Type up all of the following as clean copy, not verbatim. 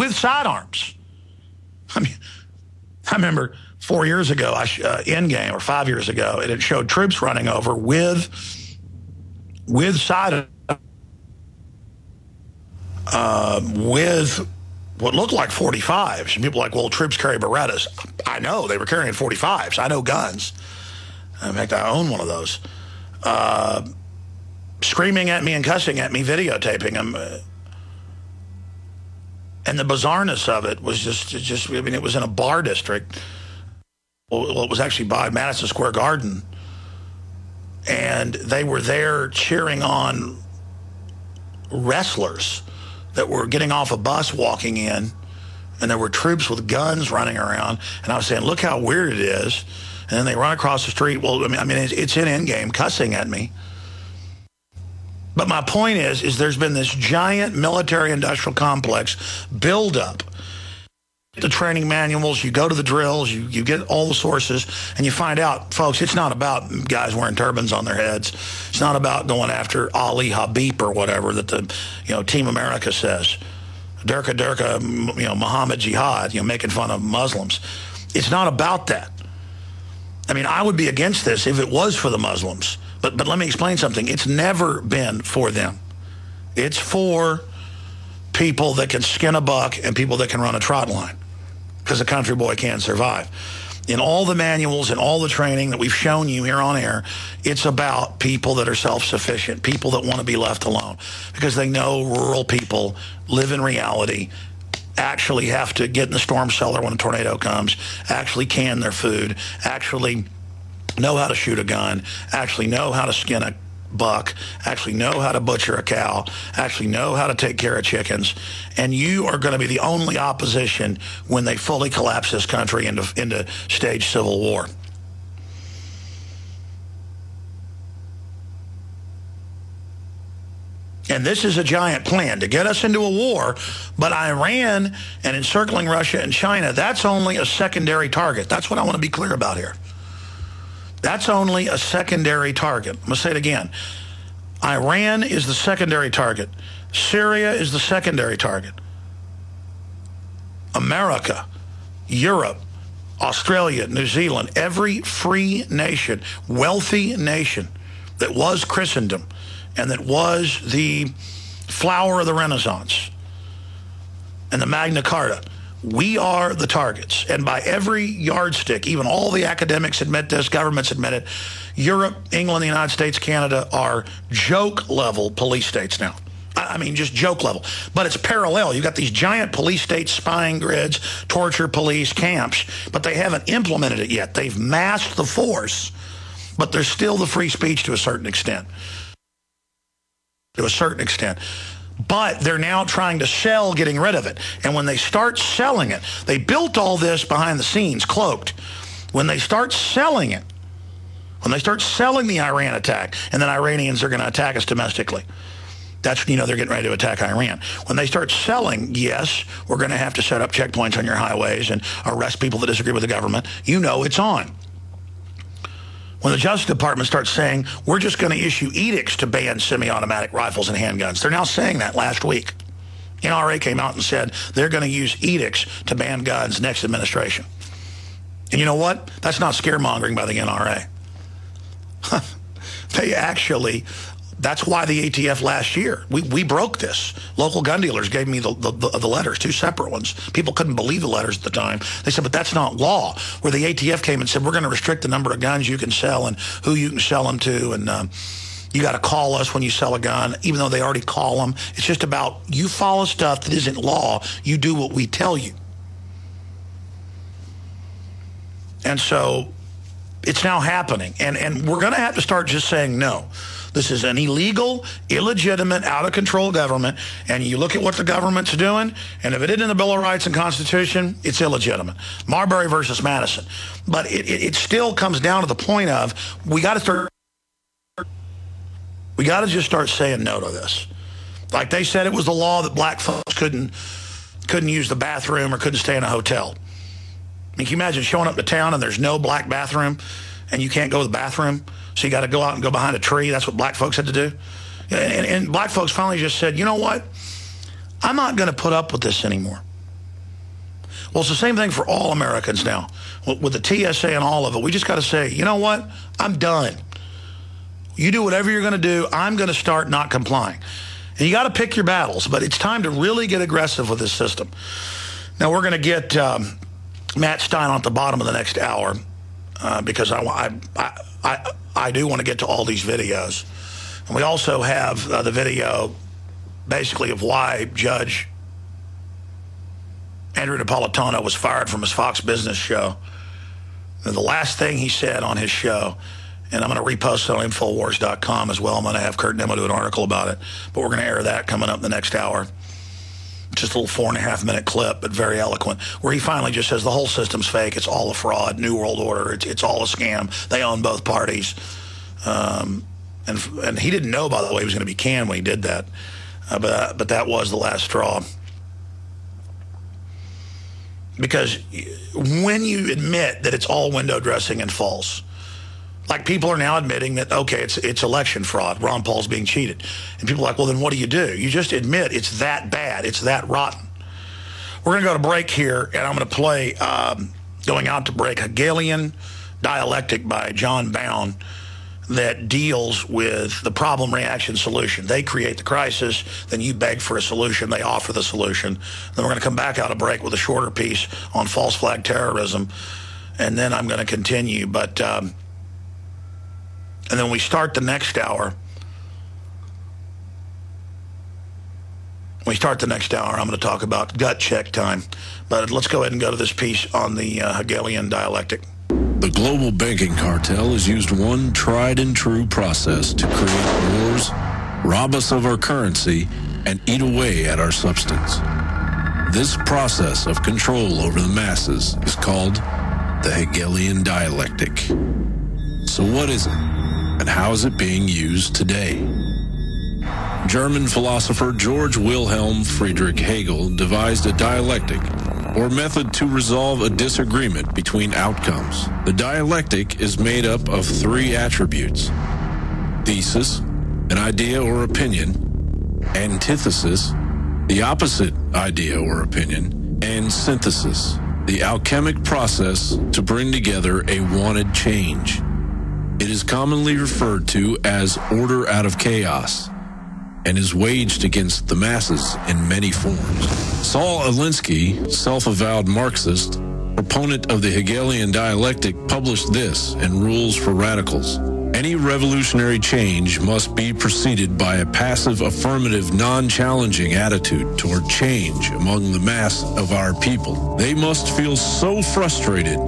with sidearms. I mean, I remember 4 years ago, Endgame, or 5 years ago, and it showed troops running over with sidearms, with what looked like 45s. And people were like, well, troops carry Berettas. I know, they were carrying 45s. I know guns. In fact, I own one of those. Screaming at me and cussing at me, videotaping them. And the bizarreness of it was just, I mean, it was in a bar district. Well, it was actually by Madison Square Garden. And they were there cheering on wrestlers that were getting off a bus walking in. And there were troops with guns running around. And I was saying, look how weird it is. And then they run across the street. Well, I mean, it's in Endgame, cussing at me. But my point is there's been this giant military-industrial complex buildup. The training manuals, you go to the drills, you get all the sources, and you find out, folks, it's not about guys wearing turbans on their heads. It's not about going after Ali Habib or whatever that the Team America says. Durka, Muhammad Jihad, making fun of Muslims. It's not about that. I mean, I would be against this if it was for the Muslims. But let me explain something. It's never been for them. It's for people that can skin a buck and people that can run a trot line, because a country boy can't survive. In all the manuals and all the training that we've shown you here on air, it's about people that are self-sufficient, people that want to be left alone, because they know rural people live in reality, actually have to get in the storm cellar when a tornado comes, actually can their food, actually know how to shoot a gun, actually know how to skin a buck, actually know how to butcher a cow, actually know how to take care of chickens. And you are going to be the only opposition when they fully collapse this country into staged civil war. And this is a giant plan to get us into a war, but Iran and encircling Russia and China, that's only a secondary target. That's what I want to be clear about here. That's only a secondary target. I'm going to say it again. Iran is the secondary target. Syria is the secondary target. America, Europe, Australia, New Zealand, every free nation, wealthy nation that was Christendom and that was the flower of the Renaissance and the Magna Carta, we are the targets. And by every yardstick, even all the academics admit this, governments admit it, Europe, England, the United States, Canada are joke-level police states now. I mean, just joke level. But it's parallel. You've got these giant police states, spying grids, torture police camps, but they haven't implemented it yet. They've masked the force, but there's still the free speech to a certain extent. To a certain extent. But they're now trying to sell getting rid of it. And when they start selling it, they built all this behind the scenes, cloaked. When they start selling it, when they start selling the Iran attack, and then Iranians are going to attack us domestically, that's when they're getting ready to attack Iran. When they start selling, yes, we're going to have to set up checkpoints on your highways and arrest people that disagree with the government. It's on. When the Justice Department starts saying, we're just going to issue edicts to ban semi-automatic rifles and handguns. They're now saying that last week. NRA came out and said they're going to use edicts to ban guns next administration. And you know what? That's not scaremongering by the NRA. They actually, that's why the ATF last year, we broke this. Local gun dealers gave me the letters, 2 separate ones. People couldn't believe the letters at the time. They said, but that's not law. Where the ATF came and said, we're going to restrict the number of guns you can sell and who you can sell them to, and you got to call us when you sell a gun, even though they already call them. It's just about you follow stuff that isn't law. You do what we tell you. And so it's now happening. And we're going to have to start just saying no. This is an illegal, illegitimate, out-of-control government, and you look at what the government's doing, and if it isn't in the Bill of Rights and Constitution, it's illegitimate. Marbury versus Madison. But it still comes down to the point of we got to just start saying no to this. Like they said it was the law that black folks couldn't use the bathroom or couldn't stay in a hotel. I mean, can you imagine showing up to town and there's no black bathroom and you can't go to the bathroom? So you got to go out and go behind a tree. That's what black folks had to do. And black folks finally just said, you know what? I'm not going to put up with this anymore. Well, it's the same thing for all Americans now. With the TSA and all of it, we just got to say, you know what? I'm done. You do whatever you're going to do. I'm going to start not complying. And you got to pick your battles, but it's time to really get aggressive with this system. Now, we're going to get Matt Stein on at the bottom of the next hour because I do want to get to all these videos. And we also have the video, basically, of why Judge Andrew Napolitano was fired from his Fox Business show. And the last thing he said on his show, and I'm going to repost it on Infowars.com as well. I'm going to have Kurt Nimmo do an article about it. But we're going to air that coming up in the next hour. Just a little 4.5-minute clip, but very eloquent, where he finally just says the whole system's fake. It's all a fraud. New World Order. It's all a scam. They own both parties. And he didn't know, by the way, he was going to be canned when he did that. But that was the last straw. Because when you admit that it's all window dressing and false, like people are now admitting that, okay, it's election fraud. Ron Paul's being cheated. And people are like, well, then what do? You just admit it's that bad. It's that rotten. We're going to go to break here, and I'm going to play, going out to break, Hegelian Dialectic by John Bound that deals with the problem, reaction, solution. They create the crisis, then you beg for a solution, they offer the solution. Then we're going to come back out of break with a shorter piece on false flag terrorism, and then I'm going to continue. But and then we start the next hour. I'm going to talk about gut check time. But let's go ahead and go to this piece on the Hegelian dialectic. The global banking cartel has used one tried and true process to create wars, rob us of our currency, and eat away at our substance. This process of control over the masses is called the Hegelian dialectic. So what is it, and how is it being used today? German philosopher George Wilhelm Friedrich Hegel devised a dialectic, or method to resolve a disagreement between outcomes. The dialectic is made up of three attributes: thesis, an idea or opinion; antithesis, the opposite idea or opinion; and synthesis, the alchemic process to bring together a wanted change. It is commonly referred to as order out of chaos, and is waged against the masses in many forms. Saul Alinsky, self-avowed Marxist, proponent of the Hegelian dialectic, published this in Rules for Radicals. Any revolutionary change must be preceded by a passive, affirmative, non-challenging attitude toward change among the mass of our people. They must feel so frustrated,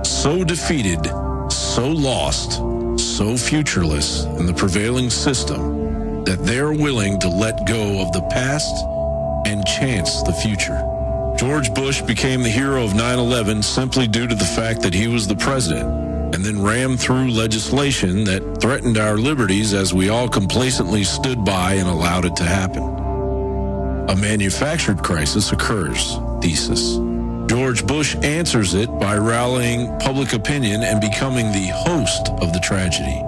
so defeated, so lost, so futureless in the prevailing system that they're willing to let go of the past and chance the future. George Bush became the hero of 9/11 simply due to the fact that he was the president, and then rammed through legislation that threatened our liberties as we all complacently stood by and allowed it to happen. A manufactured crisis occurs, thesis. George Bush answers it by rallying public opinion and becoming the host of the tragedy,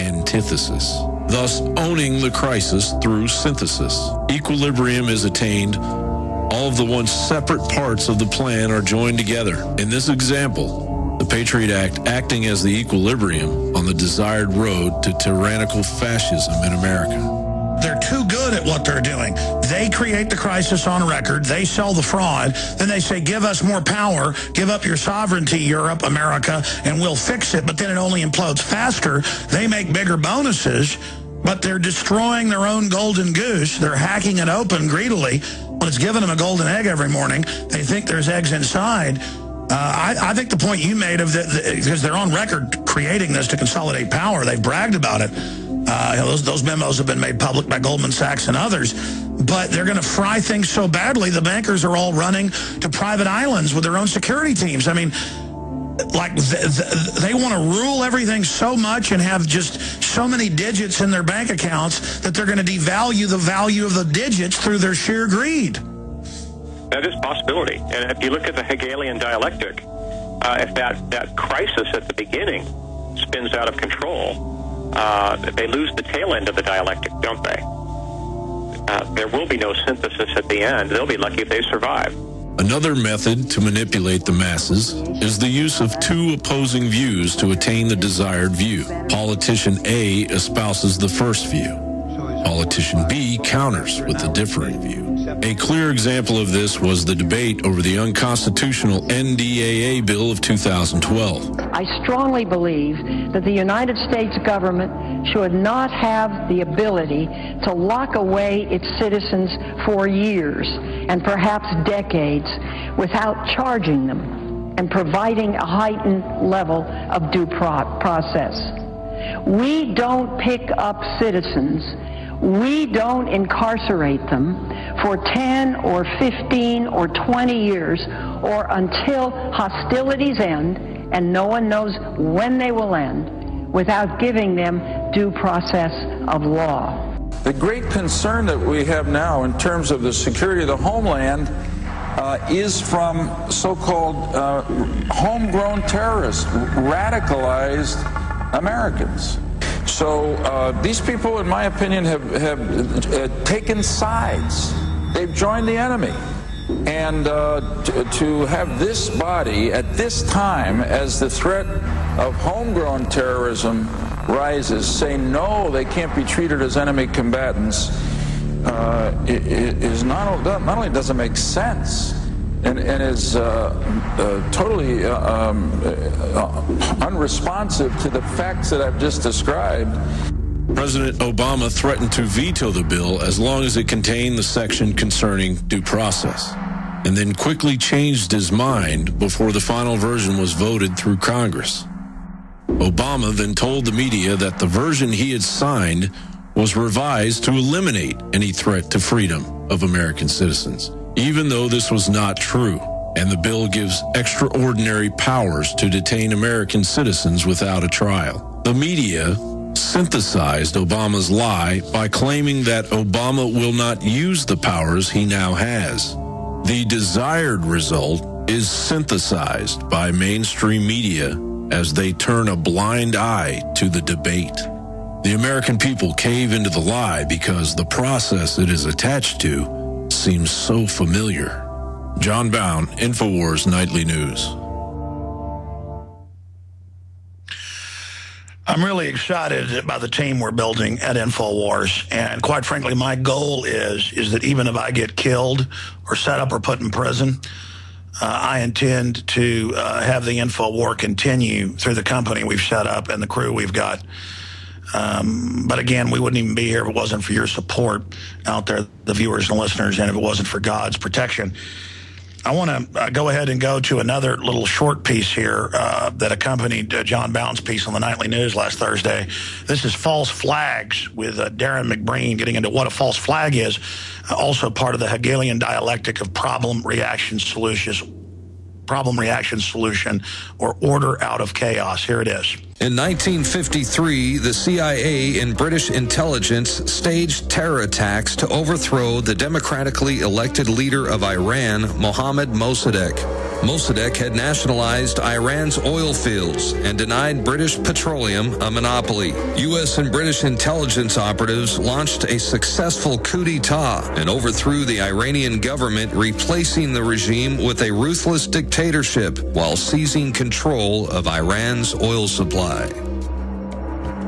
antithesis, thus owning the crisis through synthesis. Equilibrium is attained. All of the once separate parts of the plan are joined together. In this example, the Patriot Act acting as the equilibrium on the desired road to tyrannical fascism in America. They're too good at what they're doing. They create the crisis on record. They sell the fraud. Then they say, give us more power. Give up your sovereignty, Europe, America, and we'll fix it. But then it only implodes faster. They make bigger bonuses, but they're destroying their own golden goose. They're hacking it open greedily. When it's giving them a golden egg every morning, they think there's eggs inside. I think the point you made of because they're on record creating this to consolidate power. They've bragged about it. Those memos have been made public by Goldman Sachs and others. But they're going to fry things so badly, the bankers are all running to private islands with their own security teams. I mean, like they want to rule everything so much and have just so many digits in their bank accounts that they're going to devalue the value of the digits through their sheer greed. That is a possibility. And if you look at the Hegelian dialectic, if that crisis at the beginning spins out of control, they lose the tail end of the dialectic, don't they? There will be no synthesis at the end. They'll be lucky if they survive. Another method to manipulate the masses is the use of two opposing views to attain the desired view. Politician A espouses the first view. Politician B counters with a differing view. A clear example of this was the debate over the unconstitutional NDAA bill of 2012. I strongly believe that the United States government should not have the ability to lock away its citizens for years and perhaps decades without charging them and providing a heightened level of due process. We don't pick up citizens. We don't incarcerate them for 10 or 15 or 20 years or until hostilities end, and no one knows when they will end, without giving them due process of law. The great concern that we have now in terms of the security of the homeland is from so-called homegrown terrorists, radicalized Americans. So these people, in my opinion, have taken sides. They've joined the enemy. And to have this body at this time, as the threat of homegrown terrorism rises, say no, they can't be treated as enemy combatants, is not only doesn't make sense, and is totally unresponsive to the facts that I've just described. President Obama threatened to veto the bill as long as it contained the section concerning due process, and then quickly changed his mind before the final version was voted through Congress. Obama then told the media that the version he had signed was revised to eliminate any threat to freedom of American citizens, even though this was not true, and the bill gives extraordinary powers to detain American citizens without a trial. The media synthesized Obama's lie by claiming that Obama will not use the powers he now has. The desired result is synthesized by mainstream media as they turn a blind eye to the debate. The American people cave into the lie because the process it is attached to seems so familiar. John Bound, Infowars Nightly News. I'm really excited by the team we're building at Infowars, and quite frankly, my goal is that even if I get killed or set up or put in prison, I intend to have the Infowar continue through the company we've set up and the crew we've got. But again, we wouldn't even be here if it wasn't for your support out there, the viewers and listeners, and if it wasn't for God's protection. I want to go ahead and go to another little short piece here that accompanied John Bound's piece on the Nightly News last Thursday. This is False Flags with Darren McBreen getting into what a false flag is, also part of the Hegelian dialectic of problem-reaction solution, or order out of chaos. Here it is. In 1953, the CIA and British intelligence staged terror attacks to overthrow the democratically elected leader of Iran, Mohammad Mossadegh. Mossadegh had nationalized Iran's oil fields and denied British petroleum a monopoly. U.S. and British intelligence operatives launched a successful coup d'etat and overthrew the Iranian government, replacing the regime with a ruthless dictatorship while seizing control of Iran's oil supply.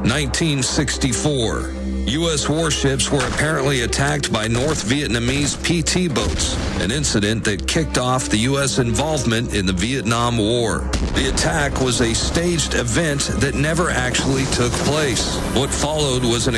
1964. U.S. warships were apparently attacked by North Vietnamese PT boats, an incident that kicked off the U.S. involvement in the Vietnam War. The attack was a staged event that never actually took place. What followed was an